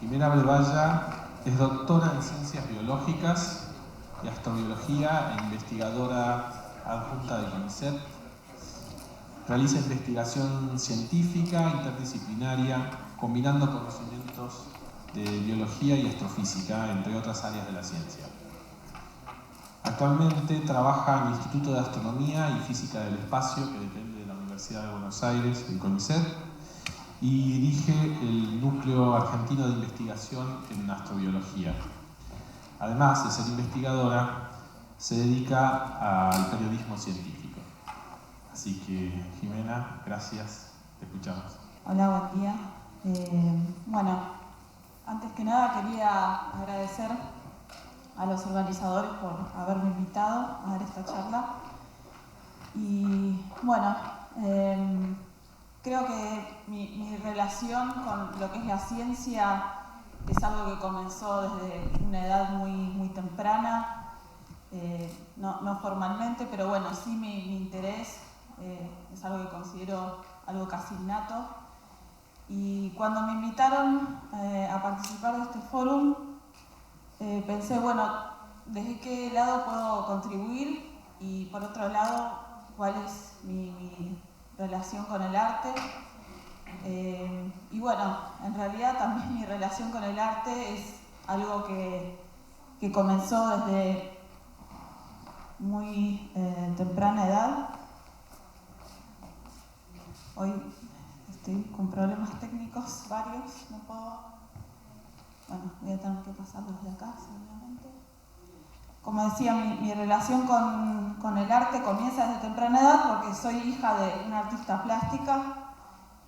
Jimena Belvalla es doctora en Ciencias Biológicas y Astrobiología e investigadora adjunta de CONICET. Realiza investigación científica interdisciplinaria, combinando conocimientos de biología y astrofísica, entre otras áreas de la ciencia. Actualmente trabaja en el Instituto de Astronomía y Física del Espacio, que depende de la Universidad de Buenos Aires, el CONICET, y dirige el Núcleo Argentino de Investigación en Astrobiología. Además de ser investigadora, se dedica al periodismo científico. Así que, Jimena, gracias, te escuchamos. Hola, buen día. Bueno, antes que nada quería agradecer a los organizadores por haberme invitado a dar esta charla. Y bueno, creo que mi relación con lo que es la ciencia es algo que comenzó desde una edad muy temprana, no formalmente, pero bueno, sí mi interés es algo que considero algo casi innato. Y cuando me invitaron a participar de este fórum, pensé, bueno, ¿desde qué lado puedo contribuir? Y por otro lado, ¿cuál es mi relación con el arte? Y bueno, en realidad también mi relación con el arte es algo que comenzó desde muy temprana edad. Hoy estoy con problemas técnicos varios, no puedo... Bueno, voy a tener que pasarlos de acá, seguramente. Como decía, mi relación con el arte comienza desde temprana edad porque soy hija de una artista plástica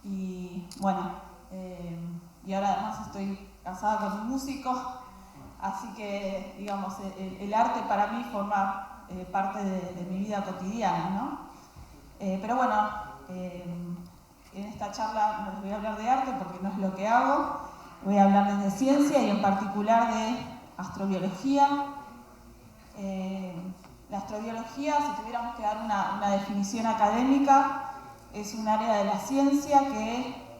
y bueno, y ahora además estoy casada con un músico, así que digamos, el arte para mí forma parte de mi vida cotidiana, ¿no? Pero bueno, en esta charla no les voy a hablar de arte porque no es lo que hago, voy a hablarles de ciencia y en particular de astrobiología. La astrobiología, si tuviéramos que dar una definición académica, es un área de la ciencia que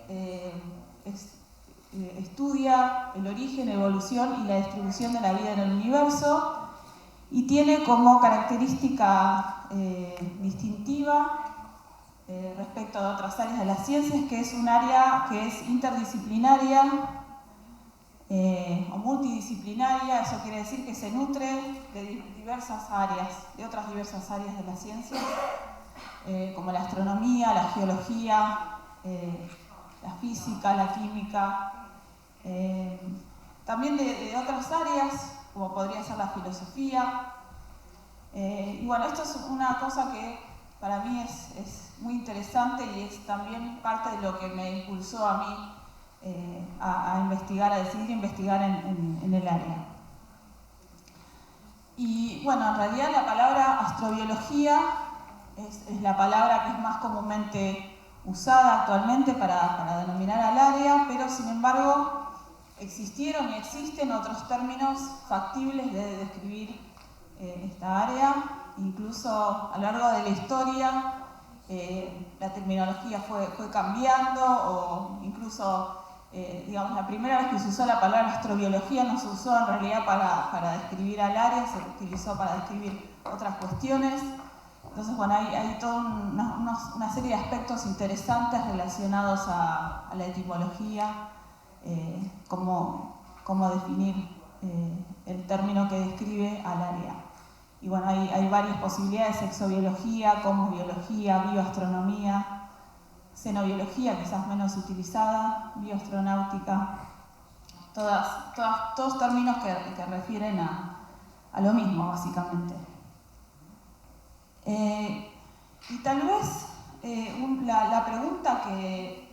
estudia el origen, evolución y la distribución de la vida en el universo y tiene como característica distintiva respecto a otras áreas de las ciencias que es un área que es interdisciplinaria o multidisciplinaria. Eso quiere decir que se nutre de diversas áreas, de otras diversas áreas de la ciencia, como la astronomía, la geología, la física, la química, también de otras áreas, como podría ser la filosofía. Y bueno, esto es una cosa que para mí es muy interesante y es también parte de lo que me impulsó a mí a investigar, a decidir investigar en el área. Y bueno, en realidad la palabra astrobiología es la palabra que es más comúnmente usada actualmente para denominar al área, pero sin embargo existieron y existen otros términos factibles de describir esta área. Incluso a lo largo de la historia la terminología fue cambiando o incluso digamos, la primera vez que se usó la palabra astrobiología no se usó en realidad para describir al área, se utilizó para describir otras cuestiones. Entonces, bueno, hay toda una serie de aspectos interesantes relacionados a la etimología, cómo definir el término que describe al área. Y bueno, hay varias posibilidades: exobiología, cosmobiología, bioastronomía, xenobiología, quizás menos utilizada, bioastronáutica, todos términos que refieren a lo mismo, básicamente. Y tal vez la pregunta que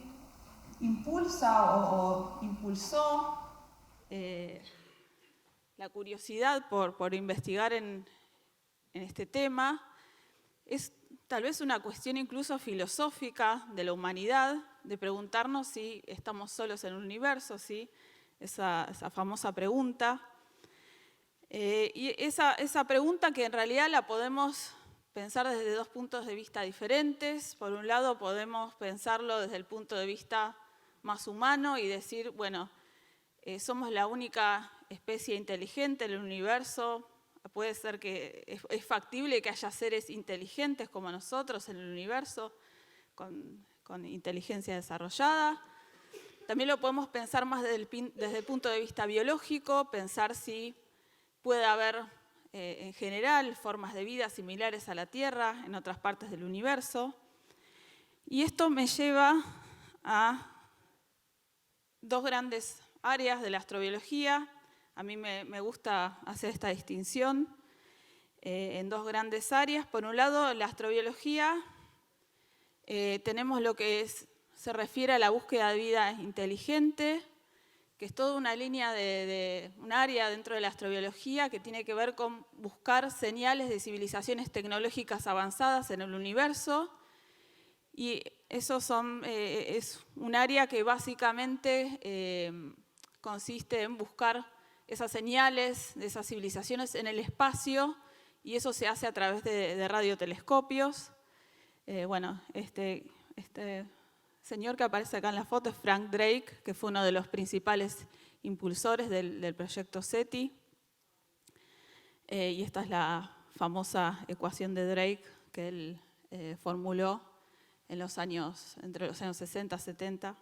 impulsa o impulsó la curiosidad por investigar en este tema es tal vez una cuestión incluso filosófica de la humanidad, de preguntarnos si estamos solos en el universo, ¿sí? Esa famosa pregunta. Y esa pregunta que en realidad la podemos pensar desde dos puntos de vista diferentes. Por un lado podemos pensarlo desde el punto de vista más humano y decir, bueno, somos la única especie inteligente en el universo. Puede ser que es factible que haya seres inteligentes como nosotros en el universo, con inteligencia desarrollada. También lo podemos pensar más desde el punto de vista biológico, pensar si puede haber en general formas de vida similares a la Tierra en otras partes del universo. Y esto me lleva a dos grandes áreas de la astrobiología. A mí me gusta hacer esta distinción en dos grandes áreas. Por un lado, la astrobiología, tenemos lo que se refiere a la búsqueda de vida inteligente, que es toda una línea un área dentro de la astrobiología que tiene que ver con buscar señales de civilizaciones tecnológicas avanzadas en el universo. Y eso es un área que básicamente consiste en buscar esas señales de esas civilizaciones en el espacio, y eso se hace a través de radiotelescopios. Bueno, este señor que aparece acá en la foto es Frank Drake, que fue uno de los principales impulsores del proyecto SETI. Y esta es la famosa ecuación de Drake que él formuló entre los años 60 y 70.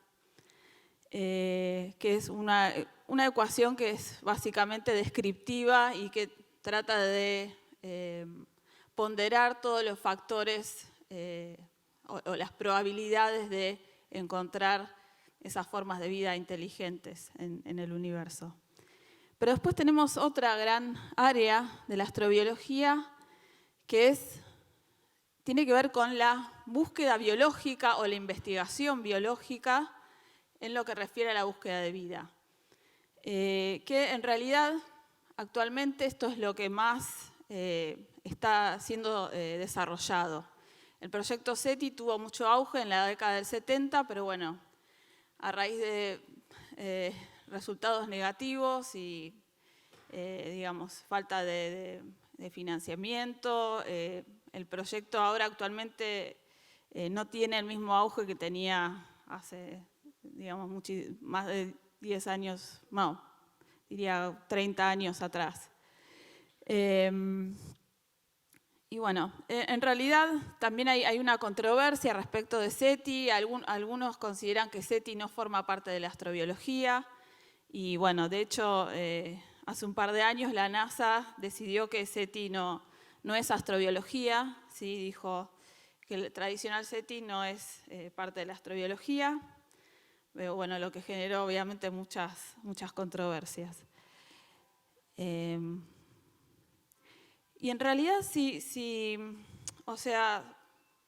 Que es una ecuación que es básicamente descriptiva y que trata de ponderar todos los factores o las probabilidades de encontrar esas formas de vida inteligentes en el universo. Pero después tenemos otra gran área de la astrobiología que tiene que ver con la búsqueda biológica o la investigación biológica en lo que refiere a la búsqueda de vida. Que en realidad actualmente esto es lo que más está siendo desarrollado. El proyecto SETI tuvo mucho auge en la década del 70, pero bueno, a raíz de resultados negativos y digamos, falta de financiamiento, el proyecto ahora actualmente no tiene el mismo auge que tenía hace, digamos, más de 10 años, no, diría 30 años atrás. Y bueno, en realidad también hay una controversia respecto de SETI. Algunos consideran que SETI no forma parte de la astrobiología. Y bueno, de hecho, hace un par de años la NASA decidió que SETI no es astrobiología. ¿Sí? Dijo que el tradicional SETI no es parte de la astrobiología. Pero bueno, lo que generó obviamente muchas controversias. Y en realidad, si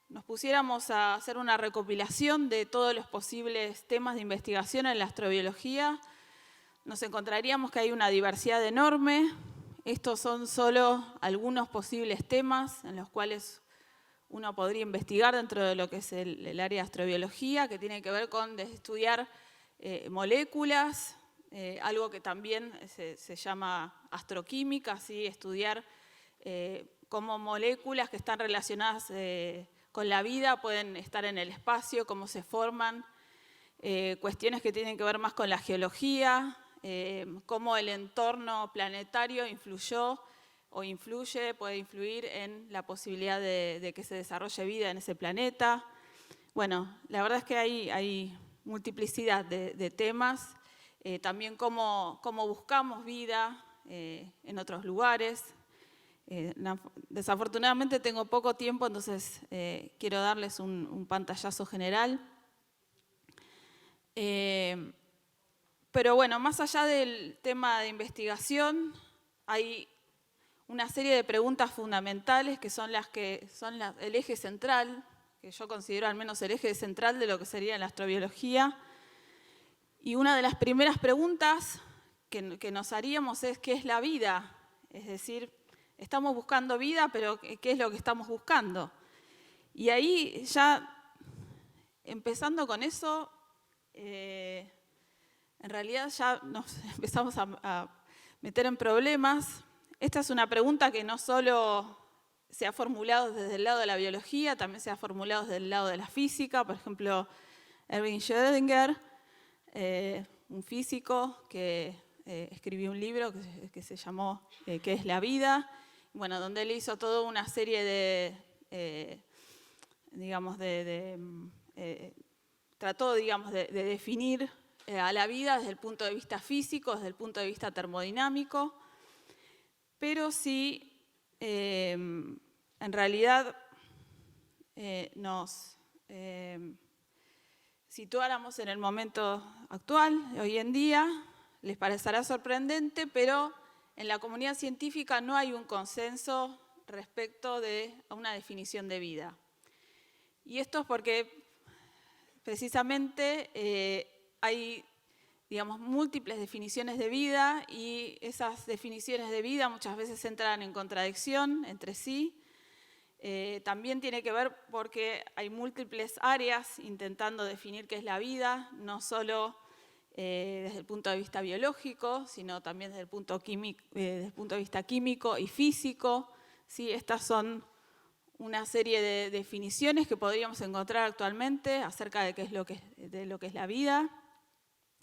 nos pusiéramos a hacer una recopilación de todos los posibles temas de investigación en la astrobiología, nos encontraríamos que hay una diversidad enorme. Estos son solo algunos posibles temas en los cuales uno podría investigar dentro de lo que es el área de astrobiología, que tiene que ver con estudiar moléculas, algo que también se llama astroquímica, ¿sí? Estudiar cómo moléculas que están relacionadas con la vida pueden estar en el espacio, cómo se forman, cuestiones que tienen que ver más con la geología, cómo el entorno planetario influyó o puede influir en la posibilidad de que se desarrolle vida en ese planeta. Bueno, la verdad es que hay multiplicidad de temas, también cómo buscamos vida en otros lugares. Desafortunadamente tengo poco tiempo, entonces quiero darles un pantallazo general. Pero bueno, más allá del tema de investigación, hay una serie de preguntas fundamentales que son el eje central, que yo considero al menos el eje central de lo que sería la astrobiología. Y una de las primeras preguntas que nos haríamos es ¿qué es la vida? Es decir, estamos buscando vida, pero ¿qué es lo que estamos buscando? Y ahí ya, empezando con eso, en realidad ya nos empezamos a meter en problemas. Esta es una pregunta que no solo se ha formulado desde el lado de la biología, también se ha formulado desde el lado de la física. Por ejemplo, Erwin Schrödinger un físico que escribió un libro que se llamó ¿Qué es la vida? Bueno, donde él hizo toda una serie de trató, digamos, de definir a la vida desde el punto de vista físico, desde el punto de vista termodinámico, pero si en realidad nos situáramos en el momento actual, hoy en día, les parecerá sorprendente, pero en la comunidad científica no hay un consenso respecto a una definición de vida. Y esto es porque precisamente hay, digamos, múltiples definiciones de vida y esas definiciones de vida muchas veces entran en contradicción entre sí. También tiene que ver porque hay múltiples áreas intentando definir qué es la vida, no solo desde el punto de vista biológico, sino también desde el punto de vista químico y físico. ¿Sí? Estas son una serie de definiciones que podríamos encontrar actualmente acerca de qué es lo que es la vida,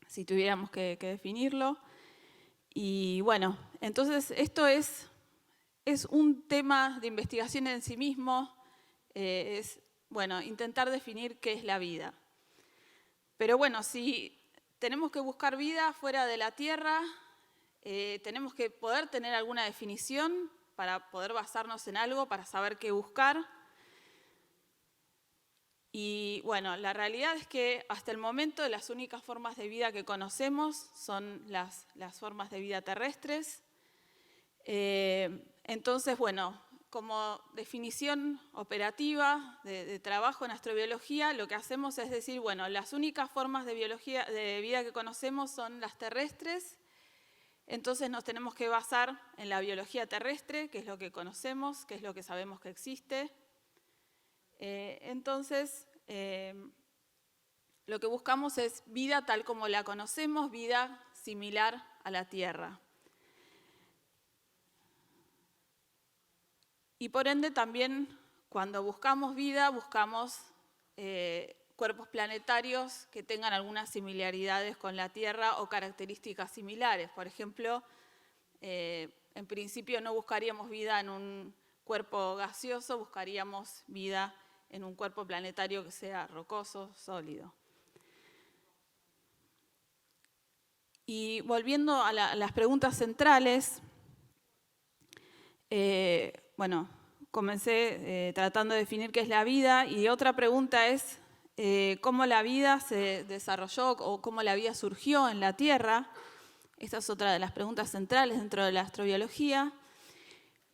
si tuviéramos que definirlo. Y bueno, entonces esto es un tema de investigación en sí mismo, intentar definir qué es la vida. Pero bueno, si tenemos que buscar vida fuera de la Tierra, tenemos que poder tener alguna definición para poder basarnos en algo, para saber qué buscar. Y bueno, la realidad es que hasta el momento las únicas formas de vida que conocemos son las formas de vida terrestres. Entonces, bueno, como definición operativa de trabajo en astrobiología, lo que hacemos es decir, bueno, las únicas formas de vida que conocemos son las terrestres. Entonces nos tenemos que basar en la biología terrestre, que es lo que conocemos, que es lo que sabemos que existe. Entonces, lo que buscamos es vida tal como la conocemos, vida similar a la Tierra. Y por ende también cuando buscamos vida, buscamos cuerpos planetarios que tengan algunas similaridades con la Tierra o características similares. Por ejemplo, en principio no buscaríamos vida en un cuerpo gaseoso, buscaríamos vida en un cuerpo planetario que sea rocoso, sólido. Y volviendo a las preguntas centrales, comencé tratando de definir qué es la vida y otra pregunta es cómo la vida se desarrolló o cómo la vida surgió en la Tierra. Esta es otra de las preguntas centrales dentro de la astrobiología.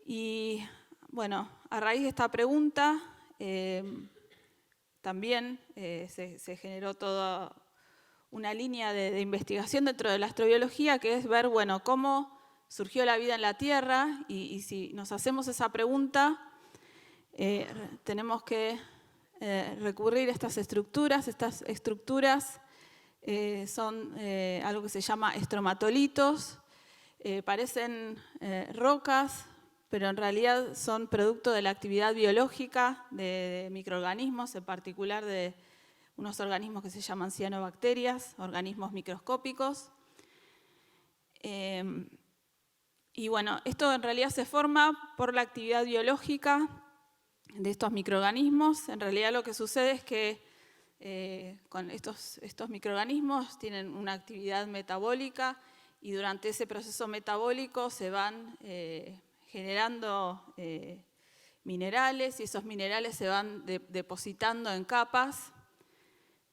Y bueno, a raíz de esta pregunta también se generó toda una línea de investigación dentro de la astrobiología que es ver, bueno, cómo surgió la vida en la Tierra y si nos hacemos esa pregunta, tenemos que recurrir a estas estructuras. Estas estructuras son algo que se llama estromatolitos, parecen rocas, pero en realidad son producto de la actividad biológica de microorganismos, en particular de unos organismos que se llaman cianobacterias, organismos microscópicos. Y bueno, esto en realidad se forma por la actividad biológica de estos microorganismos. En realidad lo que sucede es que con estos microorganismos tienen una actividad metabólica y durante ese proceso metabólico se van generando minerales y esos minerales se van depositando en capas.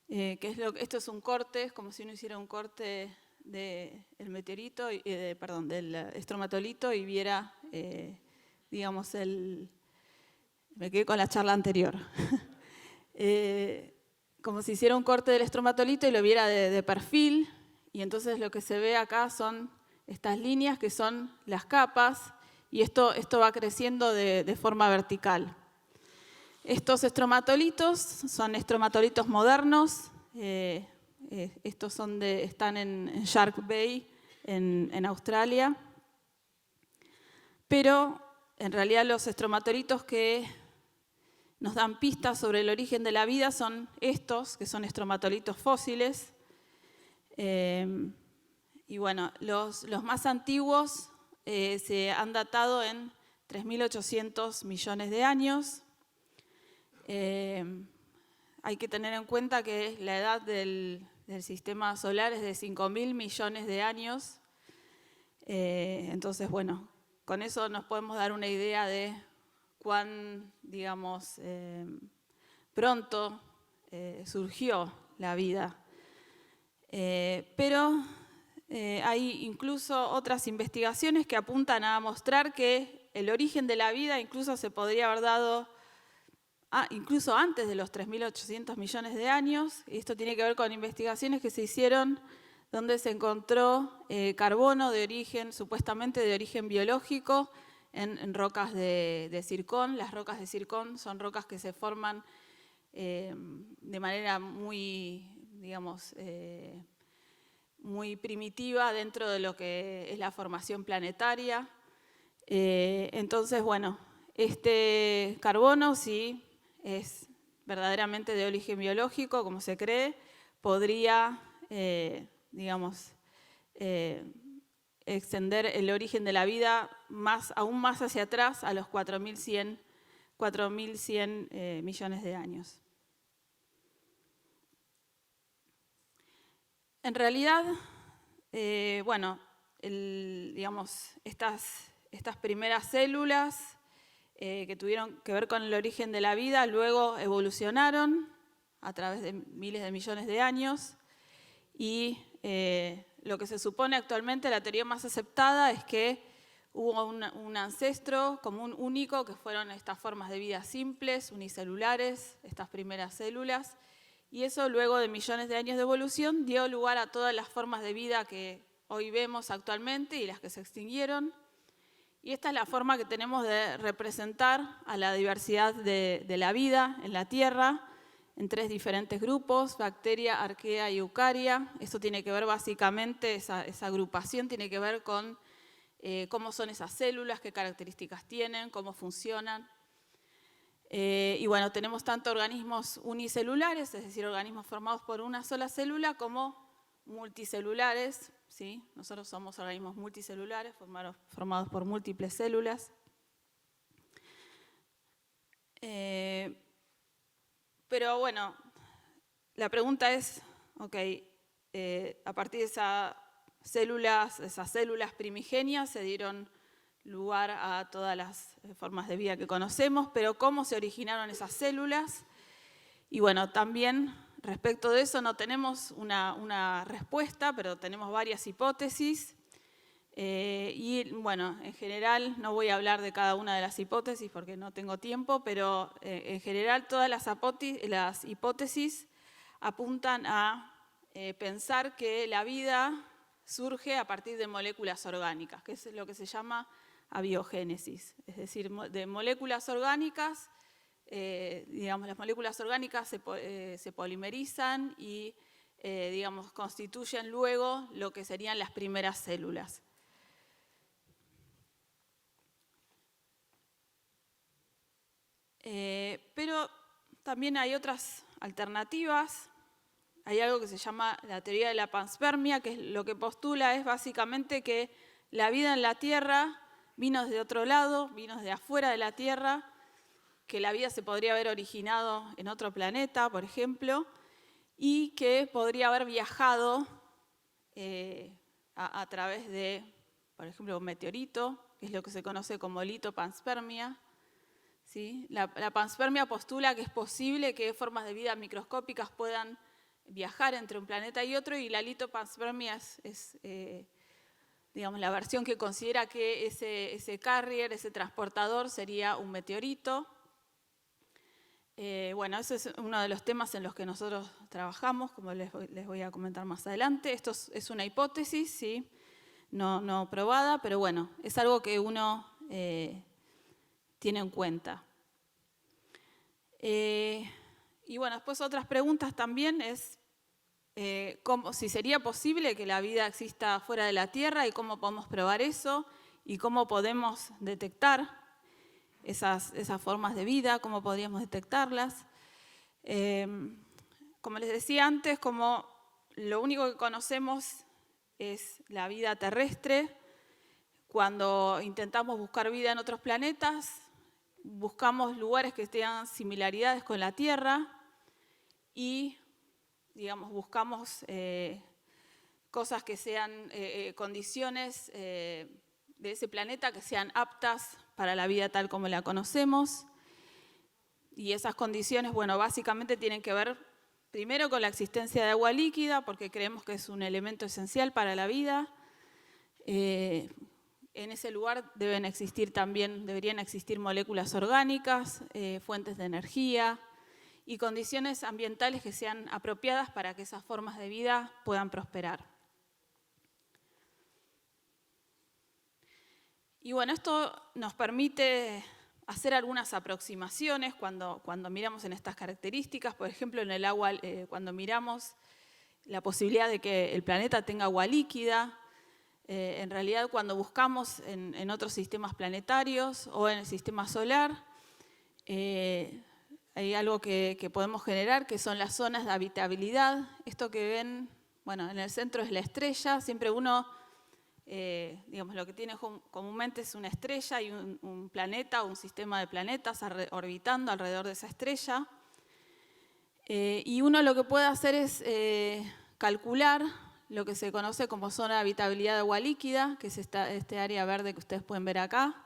Esto es un corte, es como si uno hiciera un corte del meteorito, del estromatolito y viera, digamos, me quedé con la charla anterior, como si hiciera un corte del estromatolito y lo viera de perfil, y entonces lo que se ve acá son estas líneas que son las capas, y esto va creciendo de forma vertical. Estos estromatolitos son estromatolitos modernos, estos están en Shark Bay, en Australia, pero en realidad los estromatolitos que nos dan pistas sobre el origen de la vida son estos, que son estromatolitos fósiles. Y bueno, los más antiguos se han datado en 3.800 millones de años. Hay que tener en cuenta que la edad del sistema solar es de 5.000 millones de años. Entonces, bueno, con eso nos podemos dar una idea de cuán, digamos, pronto surgió la vida. Pero hay incluso otras investigaciones que apuntan a mostrar que el origen de la vida incluso se podría haber dado incluso antes de los 3.800 millones de años. Y esto tiene que ver con investigaciones que se hicieron donde se encontró carbono de origen, supuestamente de origen biológico, en rocas de zircón. Las rocas de zircón son rocas que se forman de manera muy, digamos, muy primitiva dentro de lo que es la formación planetaria. Entonces, bueno, este carbono, si es verdaderamente de origen biológico, como se cree, podría, digamos, extender el origen de la vida aún más hacia atrás, a los 4.100 millones de años. En realidad, bueno, digamos, estas primeras células que tuvieron que ver con el origen de la vida, luego evolucionaron a través de miles de millones de años y lo que se supone actualmente, la teoría más aceptada, es que hubo un ancestro común único, que fueron estas formas de vida simples, unicelulares, estas primeras células, y eso luego de millones de años de evolución dio lugar a todas las formas de vida que hoy vemos actualmente y las que se extinguieron. Y esta es la forma que tenemos de representar a la diversidad de la vida en la Tierra, en 3 diferentes grupos: bacteria, arquea y eucaria. Esto tiene que ver básicamente, esa agrupación tiene que ver con cómo son esas células, qué características tienen, cómo funcionan. Y bueno, tenemos tanto organismos unicelulares, es decir, organismos formados por una sola célula, como multicelulares, ¿sí? Nosotros somos organismos multicelulares, formados por múltiples células. Pero bueno, la pregunta es, a partir de esas células primigenias se dieron lugar a todas las formas de vida que conocemos, pero ¿cómo se originaron esas células? Y bueno, también respecto de eso no tenemos una respuesta, pero tenemos varias hipótesis. Y bueno, en general no voy a hablar de cada una de las hipótesis porque no tengo tiempo, pero en general todas las hipótesis apuntan a pensar que la vida surge a partir de moléculas orgánicas, que es lo que se llama abiogénesis, es decir, de moléculas orgánicas. Digamos, las moléculas orgánicas se polimerizan y digamos, constituyen luego lo que serían las primeras células. Pero también hay otras alternativas. Hay algo que se llama la teoría de la panspermia, que lo que postula es básicamente que la vida en la Tierra vino desde otro lado, vino desde afuera de la Tierra, que la vida se podría haber originado en otro planeta, por ejemplo, y que podría haber viajado a través de, por ejemplo, un meteorito, que es lo que se conoce como litopanspermia. ¿Sí? La panspermia postula que es posible que formas de vida microscópicas puedan viajar entre un planeta y otro, y la litopanspermia es digamos, la versión que considera que ese carrier, ese transportador, sería un meteorito. Bueno, ese es uno de los temas en los que nosotros trabajamos, como les voy a comentar más adelante. Esto es una hipótesis, ¿sí? No probada, pero bueno, es algo que uno tiene en cuenta. Y bueno, después otras preguntas también es si sería posible que la vida exista fuera de la Tierra y cómo podemos probar eso y cómo podemos detectar esas formas de vida, cómo podríamos detectarlas. Como les decía antes, como lo único que conocemos es la vida terrestre. Cuando intentamos buscar vida en otros planetas, buscamos lugares que tengan similaridades con la Tierra y, digamos, buscamos cosas que sean condiciones de ese planeta que sean aptas para la vida tal como la conocemos. Y esas condiciones, bueno, básicamente tienen que ver primero con la existencia de agua líquida, porque creemos que es un elemento esencial para la vida. En ese lugar deberían existir moléculas orgánicas, fuentes de energía y condiciones ambientales que sean apropiadas para que esas formas de vida puedan prosperar. Y bueno, esto nos permite hacer algunas aproximaciones cuando miramos en estas características. Por ejemplo, en el agua, cuando miramos la posibilidad de que el planeta tenga agua líquida, en realidad cuando buscamos en otros sistemas planetarios o en el sistema solar, hay algo que podemos generar, que son las zonas de habitabilidad. Esto que ven, bueno, en el centro es la estrella. Siempre uno, digamos, lo que tiene comúnmente es una estrella y un planeta o un sistema de planetas orbitando alrededor de esa estrella. Y uno lo que puede hacer es calcular lo que se conoce como zona de habitabilidad de agua líquida, que es este área verde que ustedes pueden ver acá.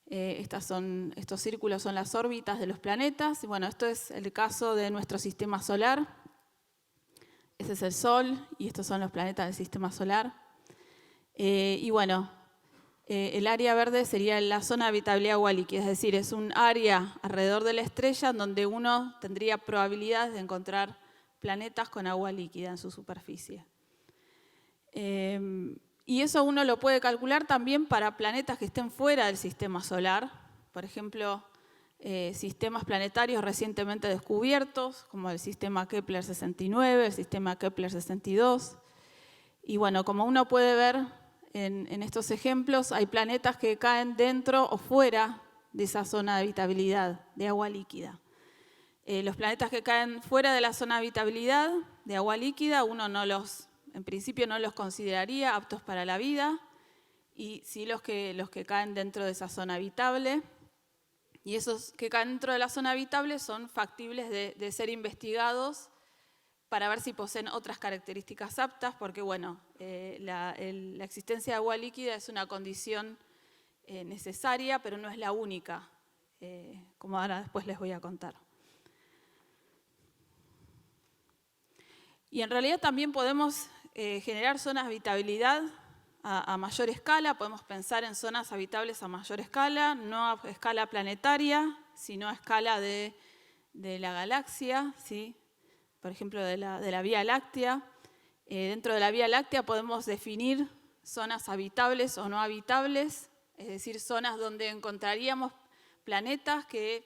Estos círculos son las órbitas de los planetas. Y bueno, esto es el caso de nuestro sistema solar. Ese es el Sol y estos son los planetas del sistema solar. Y bueno, el área verde sería la zona de habitabilidad de agua líquida, es decir, es un área alrededor de la estrella donde uno tendría probabilidades de encontrar planetas con agua líquida en su superficie. Y eso uno lo puede calcular también para planetas que estén fuera del sistema solar. Por ejemplo, sistemas planetarios recientemente descubiertos, como el sistema Kepler 69, el sistema Kepler 62. Y bueno, como uno puede ver en estos ejemplos, hay planetas que caen dentro o fuera de esa zona de habitabilidad de agua líquida. Los planetas que caen fuera de la zona de habitabilidad de agua líquida, uno en principio no los consideraría aptos para la vida, y sí los que caen dentro de esa zona habitable. Y esos que caen dentro de la zona habitable son factibles de ser investigados para ver si poseen otras características aptas, porque bueno, la existencia de agua líquida es una condición necesaria, pero no es la única, como ahora después les voy a contar. Y en realidad también podemos generar zonas de habitabilidad a mayor escala. Podemos pensar en zonas habitables a mayor escala, no a escala planetaria, sino a escala de la galaxia, ¿sí? Por ejemplo, de la Vía Láctea. Dentro de la Vía Láctea podemos definir zonas habitables o no habitables, es decir, zonas donde encontraríamos planetas que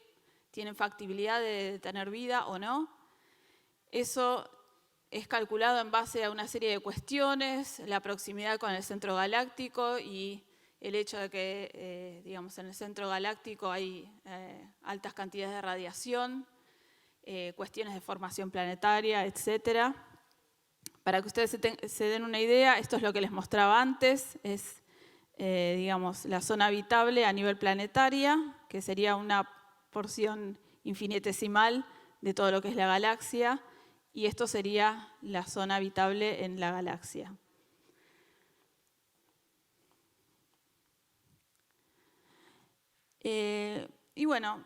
tienen factibilidad de tener vida o no. Eso es calculado en base a una serie de cuestiones, la proximidad con el centro galáctico y el hecho de que, digamos, en el centro galáctico hay altas cantidades de radiación, cuestiones de formación planetaria, etc. Para que ustedes se den una idea, esto es lo que les mostraba antes, es, digamos, la zona habitable a nivel planetaria, que sería una porción infinitesimal de todo lo que es la galaxia, y esto sería la zona habitable en la galaxia. Y bueno,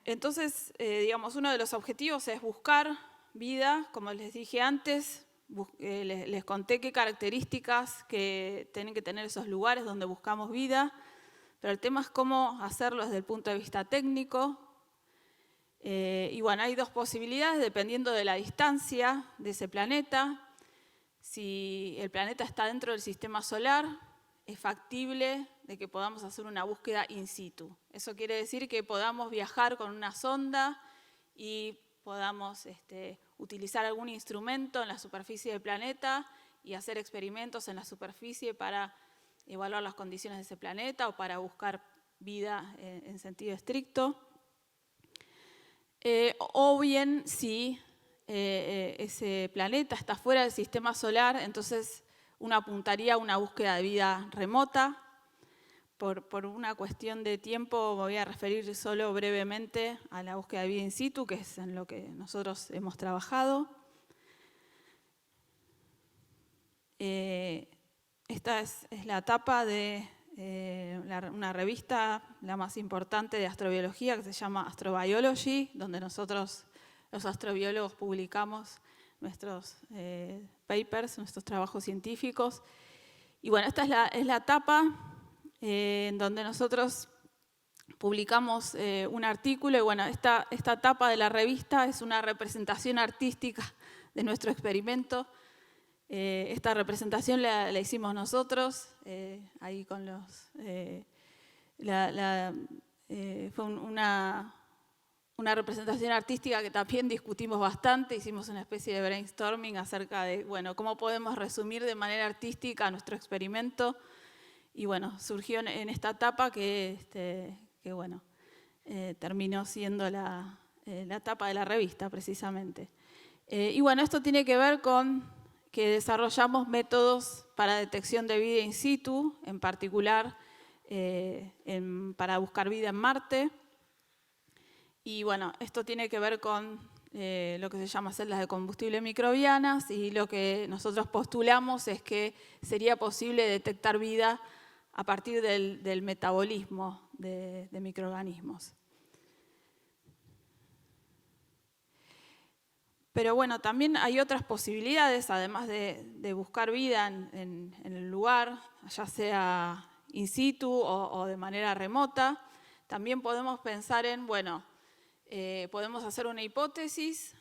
entonces, digamos, uno de los objetivos es buscar vida, como les dije antes, les conté qué características que tienen que tener esos lugares donde buscamos vida, pero el tema es cómo hacerlo desde el punto de vista técnico. Y bueno, hay dos posibilidades dependiendo de la distancia de ese planeta. Si el planeta está dentro del sistema solar, es factible de que podamos hacer una búsqueda in situ. Eso quiere decir que podamos viajar con una sonda y podamos utilizar algún instrumento en la superficie del planeta y hacer experimentos en la superficie para evaluar las condiciones de ese planeta o para buscar vida en sentido estricto. O bien si ese planeta está fuera del sistema solar, entonces uno apuntaría a una búsqueda de vida remota. Por una cuestión de tiempo me voy a referir solo brevemente a la búsqueda de vida in situ, que es en lo que nosotros hemos trabajado. Esta es la tapa de una revista, la más importante de astrobiología, que se llama Astrobiology, donde nosotros, los astrobiólogos, publicamos nuestros papers, nuestros trabajos científicos. Y bueno, esta es la tapa en donde nosotros publicamos un artículo. Y bueno, esta tapa de la revista es una representación artística de nuestro experimento. Esta representación la hicimos nosotros, ahí con los... fue una representación artística que también discutimos bastante, hicimos una especie de brainstorming acerca de, bueno, cómo podemos resumir de manera artística nuestro experimento. Y bueno, surgió en esta tapa que bueno, terminó siendo la tapa de la revista, precisamente. Y bueno, esto tiene que ver con que desarrollamos métodos para detección de vida in situ, en particular para buscar vida en Marte. Y bueno, esto tiene que ver con lo que se llama celdas de combustible microbianas, y lo que nosotros postulamos es que sería posible detectar vida a partir del metabolismo de microorganismos. Pero bueno, también hay otras posibilidades, además de buscar vida en el lugar, ya sea in situ o de manera remota. También podemos pensar en, bueno, podemos hacer una hipótesis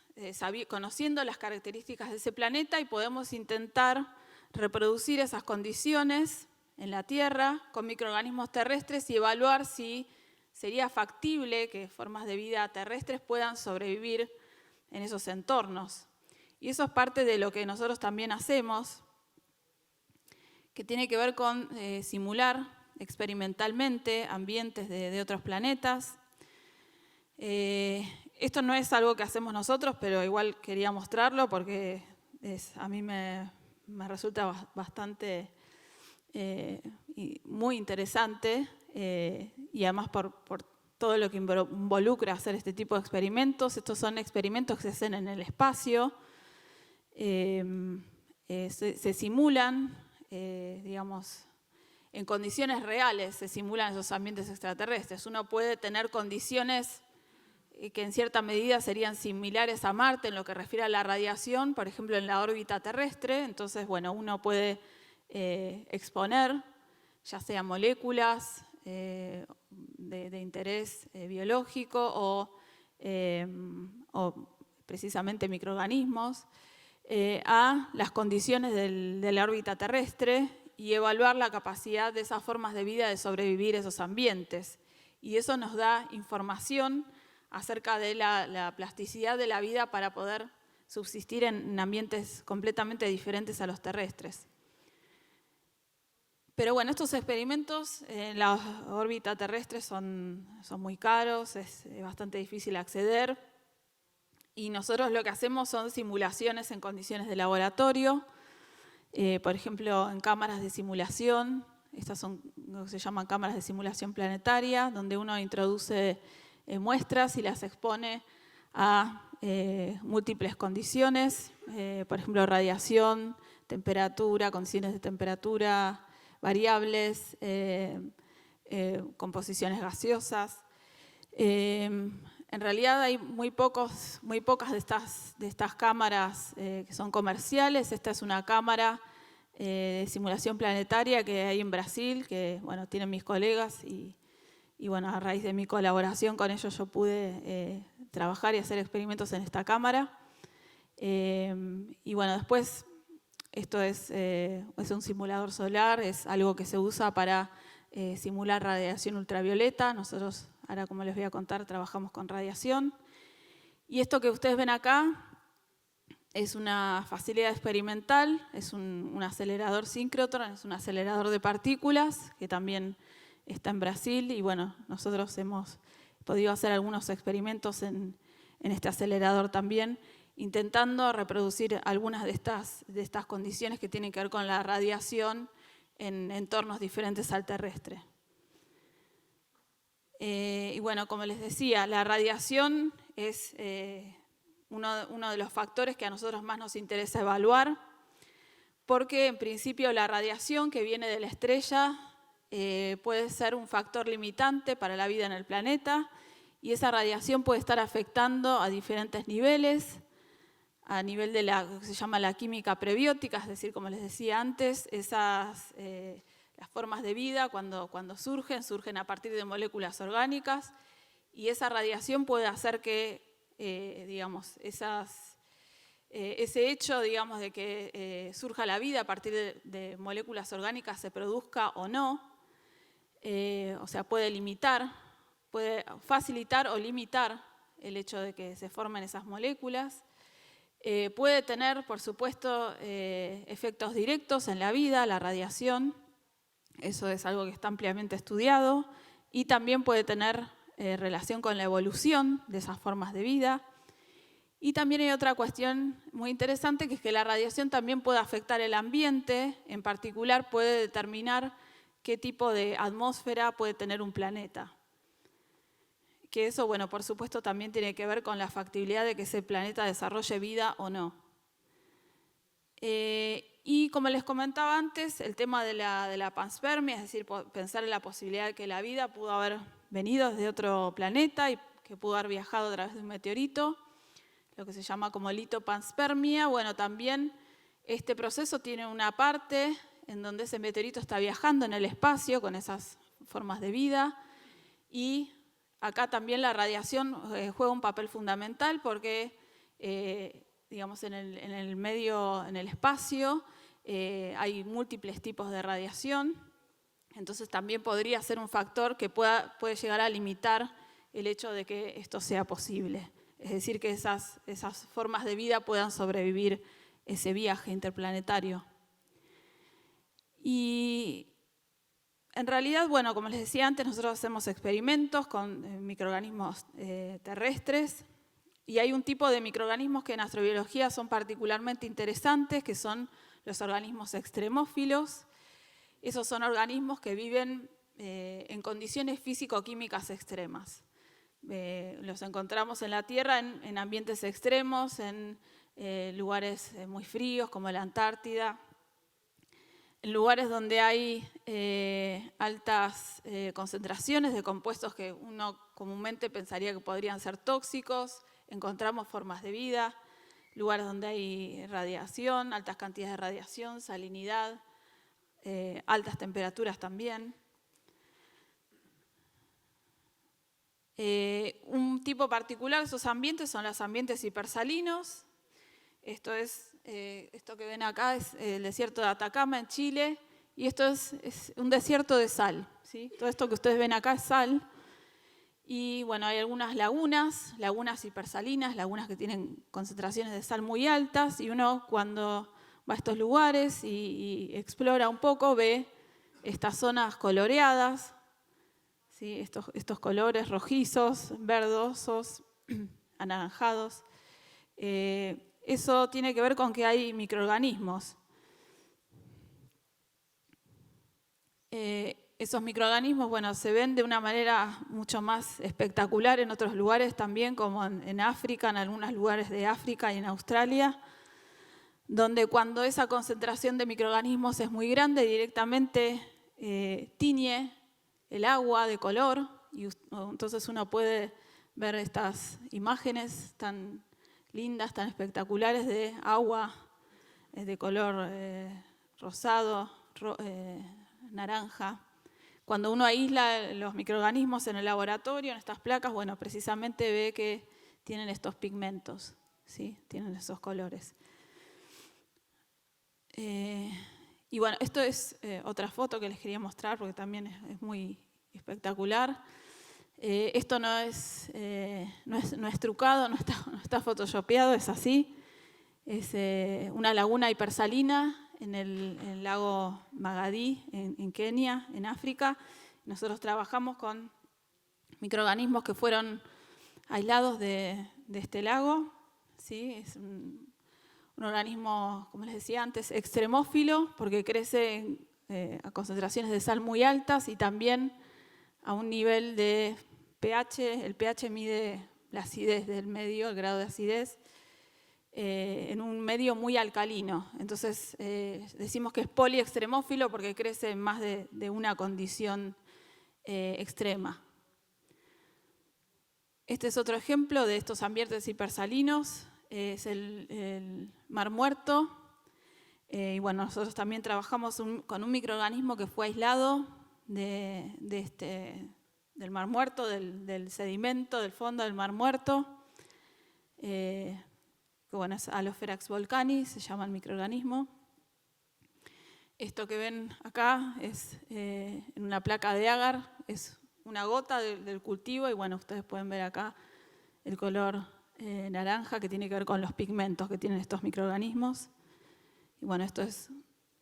conociendo las características de ese planeta, y podemos intentar reproducir esas condiciones en la Tierra con microorganismos terrestres y evaluar si sería factible que formas de vida terrestres puedan sobrevivir en esos entornos. Y eso es parte de lo que nosotros también hacemos, que tiene que ver con simular experimentalmente ambientes de otros planetas. Esto no es algo que hacemos nosotros, pero igual quería mostrarlo porque a mí me resulta bastante muy interesante, y además por todo lo que involucra hacer este tipo de experimentos. Estos son experimentos que se hacen en el espacio, se simulan, digamos, en condiciones reales, se simulan esos ambientes extraterrestres. Uno puede tener condiciones que en cierta medida serían similares a Marte en lo que refiere a la radiación, por ejemplo en la órbita terrestre. Entonces, bueno, uno puede exponer ya sea moléculas de interés biológico o precisamente microorganismos a las condiciones de la órbita terrestre y evaluar la capacidad de esas formas de vida de sobrevivir a esos ambientes. Y eso nos da información acerca de la plasticidad de la vida para poder subsistir en ambientes completamente diferentes a los terrestres. Pero bueno, estos experimentos en la órbita terrestre son muy caros, es bastante difícil acceder, y nosotros lo que hacemos son simulaciones en condiciones de laboratorio, por ejemplo en cámaras de simulación. Estas son lo que se llaman cámaras de simulación planetaria, donde uno introduce muestras y las expone a múltiples condiciones, por ejemplo radiación, temperatura, condiciones de temperatura variables, composiciones gaseosas. En realidad hay muy pocas de estas cámaras que son comerciales. Esta es una cámara de simulación planetaria que hay en Brasil, que bueno, tienen mis colegas, y bueno, a raíz de mi colaboración con ellos yo pude trabajar y hacer experimentos en esta cámara. Y bueno, después esto es un simulador solar, es algo que se usa para simular radiación ultravioleta. Nosotros, ahora como les voy a contar, trabajamos con radiación. Y esto que ustedes ven acá es una facilidad experimental, es un acelerador síncrotron, es un acelerador de partículas que también está en Brasil. Y bueno, nosotros hemos podido hacer algunos experimentos en este acelerador también. intentando reproducir algunas de estas condiciones que tienen que ver con la radiación en entornos diferentes al terrestre. Y bueno, como les decía, la radiación es uno de los factores que a nosotros más nos interesa evaluar, porque en principio la radiación que viene de la estrella puede ser un factor limitante para la vida en el planeta, y esa radiación puede estar afectando a diferentes niveles, a nivel de lo que se llama la química prebiótica, es decir, como les decía antes, las formas de vida cuando surgen a partir de moléculas orgánicas, y esa radiación puede hacer que, digamos, ese hecho, digamos, de que surja la vida a partir de moléculas orgánicas se produzca o no, o sea, puede facilitar o limitar el hecho de que se formen esas moléculas. Puede tener, por supuesto, efectos directos en la vida, la radiación. Eso es algo que está ampliamente estudiado. Y también puede tener relación con la evolución de esas formas de vida. Y también hay otra cuestión muy interesante, que es que la radiación también puede afectar el ambiente. En particular, puede determinar qué tipo de atmósfera puede tener un planeta. Que eso, bueno, por supuesto también tiene que ver con la factibilidad de que ese planeta desarrolle vida o no. Y como les comentaba antes, el tema de la panspermia, es decir, pensar en la posibilidad de que la vida pudo haber venido desde otro planeta y que pudo haber viajado a través de un meteorito, lo que se llama como litopanspermia. Bueno, también este proceso tiene una parte en donde ese meteorito está viajando en el espacio con esas formas de vida, y acá también la radiación juega un papel fundamental porque, digamos, en el medio, en el espacio, hay múltiples tipos de radiación. Entonces también podría ser un factor que puede llegar a limitar el hecho de que esto sea posible. Es decir, que esas formas de vida puedan sobrevivir ese viaje interplanetario. Y en realidad, bueno, como les decía antes, nosotros hacemos experimentos con microorganismos terrestres, y hay un tipo de microorganismos que en astrobiología son particularmente interesantes, que son los organismos extremófilos. Esos son organismos que viven en condiciones físico-químicas extremas. Los encontramos en la Tierra en ambientes extremos, en lugares muy fríos como la Antártida, en lugares donde hay altas concentraciones de compuestos que uno comúnmente pensaría que podrían ser tóxicos. Encontramos formas de vida, lugares donde hay radiación, altas cantidades de radiación, salinidad, altas temperaturas también. Un tipo particular de esos ambientes son los ambientes hipersalinos. Esto que ven acá es el desierto de Atacama en Chile, y esto es un desierto de sal, ¿sí? Todo esto que ustedes ven acá es sal. Y bueno, hay algunas lagunas hipersalinas, lagunas que tienen concentraciones de sal muy altas, y uno cuando va a estos lugares y explora un poco ve estas zonas coloreadas, ¿sí? Estos colores rojizos, verdosos, anaranjados. Eso tiene que ver con que hay microorganismos. Esos microorganismos, bueno, se ven de una manera mucho más espectacular en otros lugares también, como en África, en algunos lugares de África y en Australia, donde cuando esa concentración de microorganismos es muy grande, directamente tiñe el agua de color, y entonces uno puede ver estas imágenes tan lindas, tan espectaculares de agua de color rosado, naranja. Cuando uno aísla los microorganismos en el laboratorio, en estas placas, bueno, precisamente ve que tienen estos pigmentos, ¿sí? Tienen esos colores. Y bueno, esto es otra foto que les quería mostrar porque también es muy espectacular. Esto no es trucado, no está photoshopeado, es así. Es una laguna hipersalina en el lago Magadi, en Kenia, en África. Nosotros trabajamos con microorganismos que fueron aislados de este lago, ¿sí? Es un organismo, como les decía antes, extremófilo, porque crece a concentraciones de sal muy altas y también a un nivel de pH. El pH mide la acidez del medio, el grado de acidez, en un medio muy alcalino. Entonces decimos que es poliextremófilo porque crece en más de una condición extrema. Este es otro ejemplo de estos ambientes hipersalinos, es el Mar Muerto. Y bueno, nosotros también trabajamos con un microorganismo que fue aislado del Mar Muerto, del sedimento, del fondo del Mar Muerto. Que bueno, es Halopherax volcani, se llama el microorganismo. Esto que ven acá es en una placa de agar, es una gota del cultivo y bueno, ustedes pueden ver acá el color naranja que tiene que ver con los pigmentos que tienen estos microorganismos. Y bueno, esto es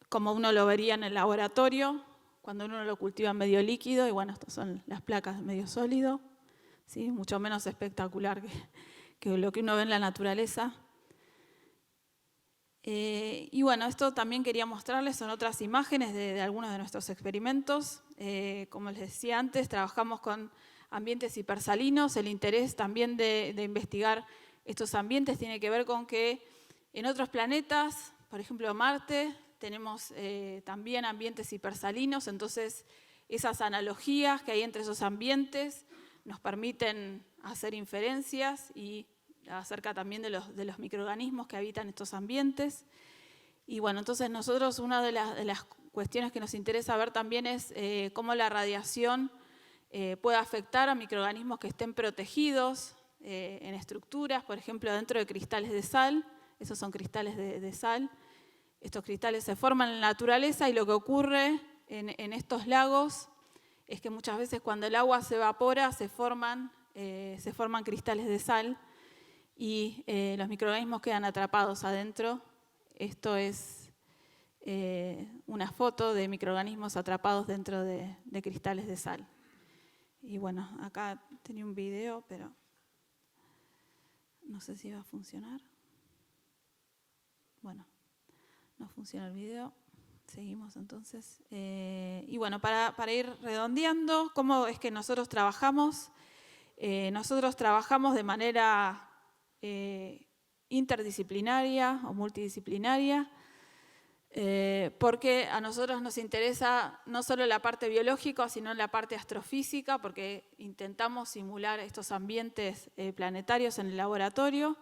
como uno lo vería en el laboratorio, cuando uno lo cultiva en medio líquido, y bueno, estas son las placas de medio sólido, ¿sí? Mucho menos espectacular que lo que uno ve en la naturaleza. Y bueno, esto también quería mostrarles, son otras imágenes de algunos de nuestros experimentos. Como les decía antes, trabajamos con ambientes hipersalinos. El interés también de investigar estos ambientes tiene que ver con que en otros planetas, por ejemplo Marte, tenemos también ambientes hipersalinos, entonces esas analogías que hay entre esos ambientes nos permiten hacer inferencias y acerca también de los microorganismos que habitan estos ambientes. Y bueno, entonces nosotros una de las cuestiones que nos interesa ver también es cómo la radiación puede afectar a microorganismos que estén protegidos en estructuras, por ejemplo, dentro de cristales de sal. Esos son cristales de sal. Estos cristales se forman en la naturaleza y lo que ocurre en estos lagos es que muchas veces cuando el agua se evapora se forman cristales de sal y los microorganismos quedan atrapados adentro. Esto es una foto de microorganismos atrapados dentro de cristales de sal. Y bueno, acá tenía un video, pero no sé si va a funcionar. Bueno, no funciona el video. Seguimos entonces. Y bueno, para ir redondeando, ¿cómo es que nosotros trabajamos? Nosotros trabajamos de manera interdisciplinaria o multidisciplinaria, porque a nosotros nos interesa no solo la parte biológica, sino la parte astrofísica, porque intentamos simular estos ambientes planetarios en el laboratorio.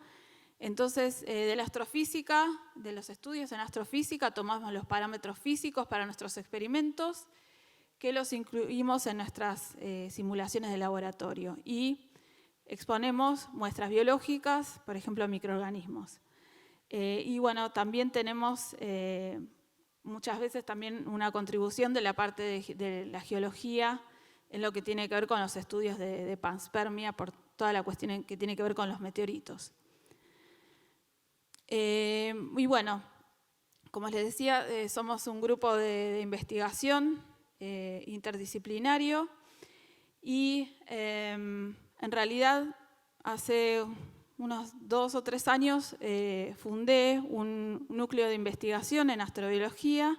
Entonces, de la astrofísica, de los estudios en astrofísica, tomamos los parámetros físicos para nuestros experimentos, que los incluimos en nuestras simulaciones de laboratorio. Y exponemos muestras biológicas, por ejemplo, microorganismos. Y bueno, también tenemos muchas veces también una contribución de la parte de la geología en lo que tiene que ver con los estudios de panspermia, por toda la cuestión que tiene que ver con los meteoritos. Y bueno, como les decía, somos un grupo de investigación interdisciplinario y en realidad hace unos 2 o 3 años fundé un núcleo de investigación en astrobiología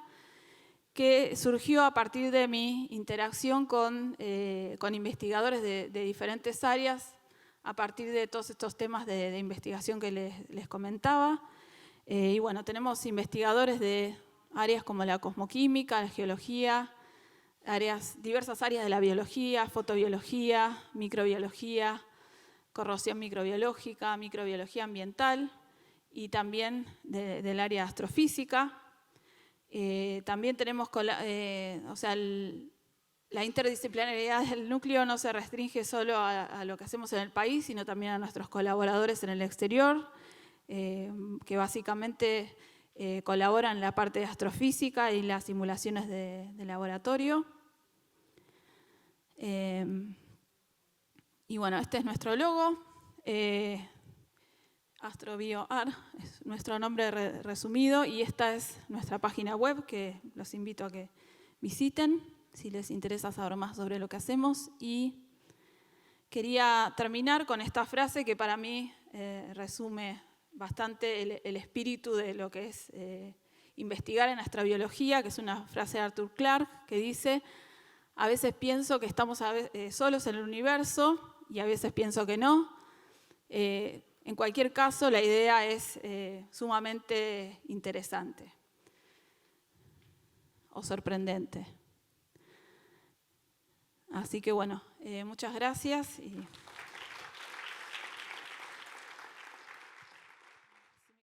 que surgió a partir de mi interacción con investigadores de diferentes áreas, a partir de todos estos temas de investigación que les comentaba. Y bueno, tenemos investigadores de áreas como la cosmoquímica, la geología, diversas áreas de la biología, fotobiología, microbiología, corrosión microbiológica, microbiología ambiental y también del área astrofísica. También tenemos, la interdisciplinariedad del núcleo no se restringe solo a lo que hacemos en el país, sino también a nuestros colaboradores en el exterior, que básicamente colaboran en la parte de astrofísica y las simulaciones de laboratorio. Y bueno, este es nuestro logo. AstroBioAr es nuestro nombre resumido y esta es nuestra página web que los invito a que visiten si les interesa saber más sobre lo que hacemos. Y quería terminar con esta frase que para mí resume bastante el espíritu de lo que es investigar en astrobiología, que es una frase de Arthur Clarke, que dice: a veces pienso que estamos solos en el universo y a veces pienso que no. En cualquier caso, la idea es sumamente interesante o sorprendente. Así que bueno, muchas gracias.